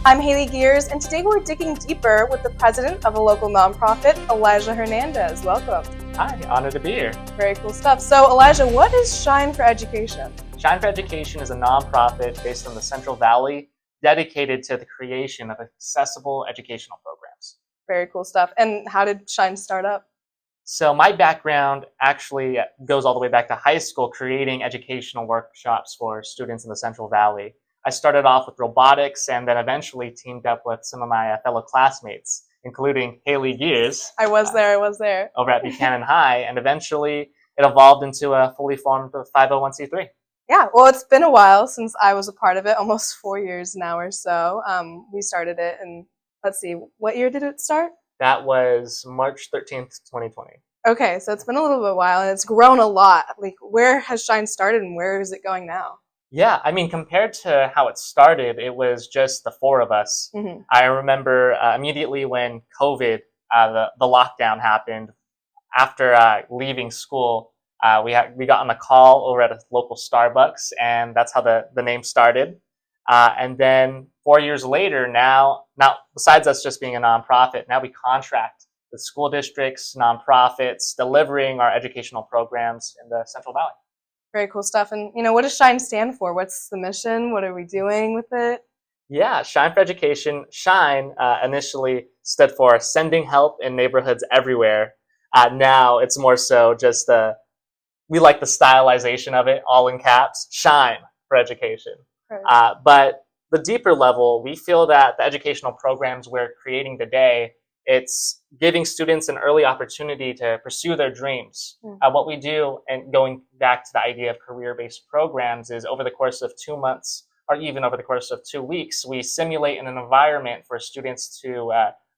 I'm Haley Gears, and today we're digging deeper with the president of a local nonprofit, Elijah Hernandez. Welcome. Hi, honored to be here. Very cool stuff. So, Elijah, what is Shine for Education? Shine for Education is a nonprofit based in the Central Valley dedicated to the creation of accessible educational programs. Very cool stuff. And how did Shine start up? So my background actually goes all the way back to high school, creating educational workshops for students in the Central Valley. I started off with robotics and then eventually teamed up with some of my fellow classmates, including Haley Gears. I was there. Over at Buchanan High, and eventually it evolved into a fully formed 501c3. Yeah, well, it's been a while since I was a part of it, almost 4 years now or so. We started it, and let's see, what year did it start? That was March 13th, 2020. Okay, so it's been a little bit of a while, and it's grown a lot. Like, where has Shine started, and where is it going now? Yeah, I mean, compared to how it started, it was just the four of us. Mm-hmm. I remember immediately when COVID, the lockdown happened, after leaving school, we got on a call over at a local Starbucks, and that's how the name started. And then 4 years later, now besides us just being a nonprofit, now we contract with school districts, nonprofits, delivering our educational programs in the Central Valley. Very cool stuff. And, what does Shine stand for? What's the mission? What are we doing with it? Yeah, Shine for Education. Shine initially stood for sending help in neighborhoods everywhere. Now it's more so just we like the stylization of it, all in caps, Shine for Education. Right. But the deeper level, we feel that the educational programs we're creating today, it's giving students an early opportunity to pursue their dreams. What we do, and going back to the idea of career-based programs, is over the course of 2 months, or even over the course of 2 weeks, we simulate an environment for students to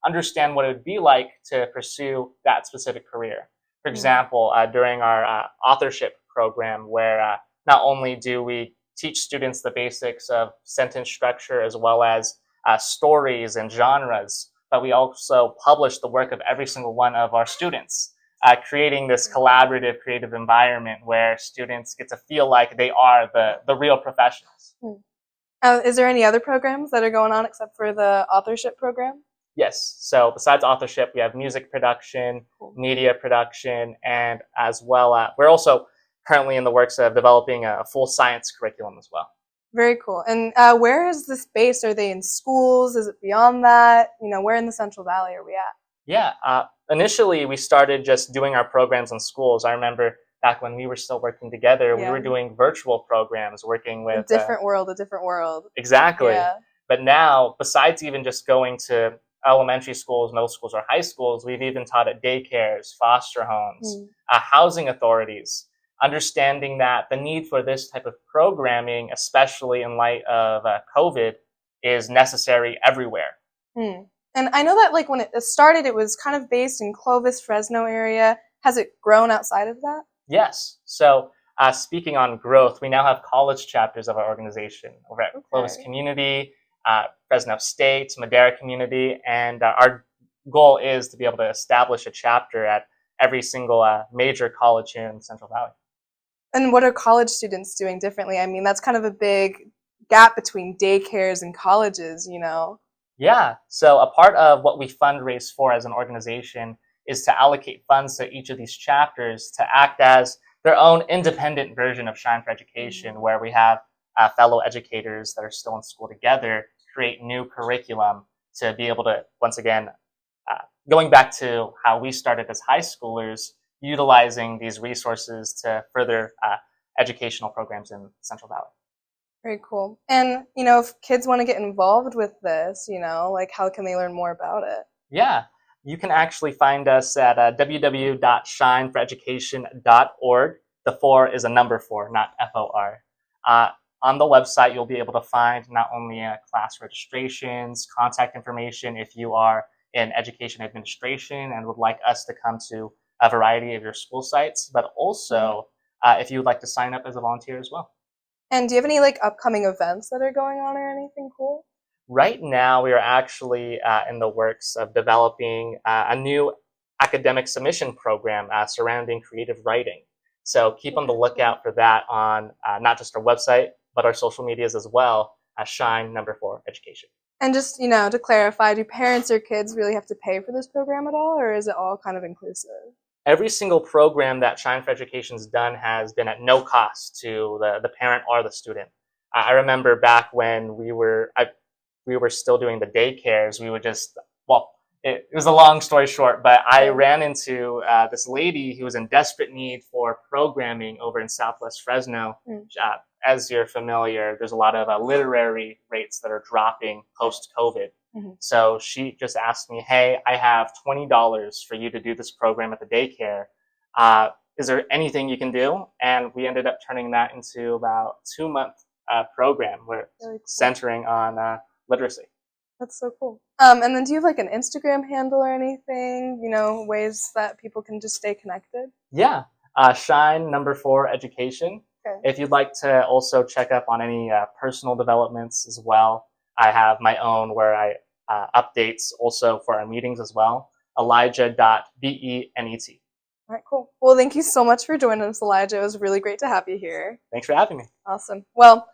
understand what it would be like to pursue that specific career. For example, during our authorship program, where not only do we teach students the basics of sentence structure as well as stories and genres, but we also publish the work of every single one of our students, creating this collaborative, creative environment where students get to feel like they are the real professionals. Is there any other programs that are going on except for the authorship program? Yes. So besides authorship, we have music production, media production, and as well, we're also currently in the works of developing a full science curriculum as well. Very cool. And where is this based? Are they in schools? Is it beyond that? Where in the Central Valley are we at? Yeah. Initially, we started just doing our programs in schools. I remember back when we were still working together, we were doing virtual programs, working with... A different world. Exactly. Yeah. But now, besides even just going to elementary schools, middle schools, or high schools, we've even taught at daycares, foster homes, housing authorities, understanding that the need for this type of programming, especially in light of COVID, is necessary everywhere. And I know that when it started, it was kind of based in Clovis, Fresno area. Has it grown outside of that? Yes. So speaking on growth, we now have college chapters of our organization over at Clovis Community, Fresno State, Madera Community, and our goal is to be able to establish a chapter at every single major college here in the Central Valley. And what are college students doing differently? I mean, that's kind of a big gap between daycares and colleges, Yeah. So a part of what we fundraise for as an organization is to allocate funds to each of these chapters to act as their own independent version of Shine for Education, where we have fellow educators that are still in school together create new curriculum to be able to, once again, going back to how we started as high schoolers, utilizing these resources to further educational programs in Central Valley. Very cool. And, if kids want to get involved with this, how can they learn more about it? Yeah, you can actually find us at www.shineforoeducation.org. The 4 is a number 4, not FOR. On the website, you'll be able to find not only class registrations, contact information if you are in education administration and would like us to come to a variety of your school sites, but also if you would like to sign up as a volunteer as well. And do you have any upcoming events that are going on or anything cool? Right now, we are actually in the works of developing a new academic submission program surrounding creative writing. So keep on the lookout for that on not just our website, but our social medias as well, Shine #4 Education. And just, you know, to clarify, do parents or kids really have to pay for this program at all, or is it all kind of inclusive? Every single program that Shine for Education's done has been at no cost to the parent or the student. I remember back when we were still doing the daycares, we would just, well, it was a long story short, but I ran into this lady who was in desperate need for programming over in Southwest Fresno. As you're familiar, there's a lot of literary rates that are dropping post-COVID. So she just asked me, hey, I have $20 for you to do this program at the daycare. Is there anything you can do? And we ended up turning that into about a 2-month program. We're really cool. Centering on literacy. That's so cool. And then do you have like an Instagram handle or anything, you know, ways that people can just stay connected? Yeah, Shine4 Education. Okay. If you'd like to also check up on any personal developments as well, I have my own where I updates also for our meetings as well, elijah.benet. All right, cool. Well, thank you so much for joining us, Elijah. It was really great to have you here. Thanks for having me. Awesome. Well,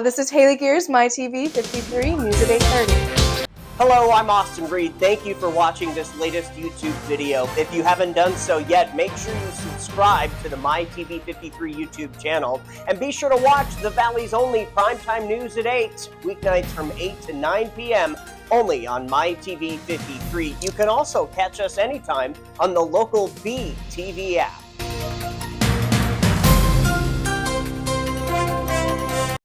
this is Haley Gears, MyTV 53, News at 8:30. Hello, I'm Austin Reed. Thank you for watching this latest YouTube video. If you haven't done so yet, make sure you subscribe to the MyTV 53 YouTube channel. And be sure to watch the Valley's only primetime news at 8, weeknights from 8 to 9 p.m., only on MyTV 53. You can also catch us anytime on the local B TV app.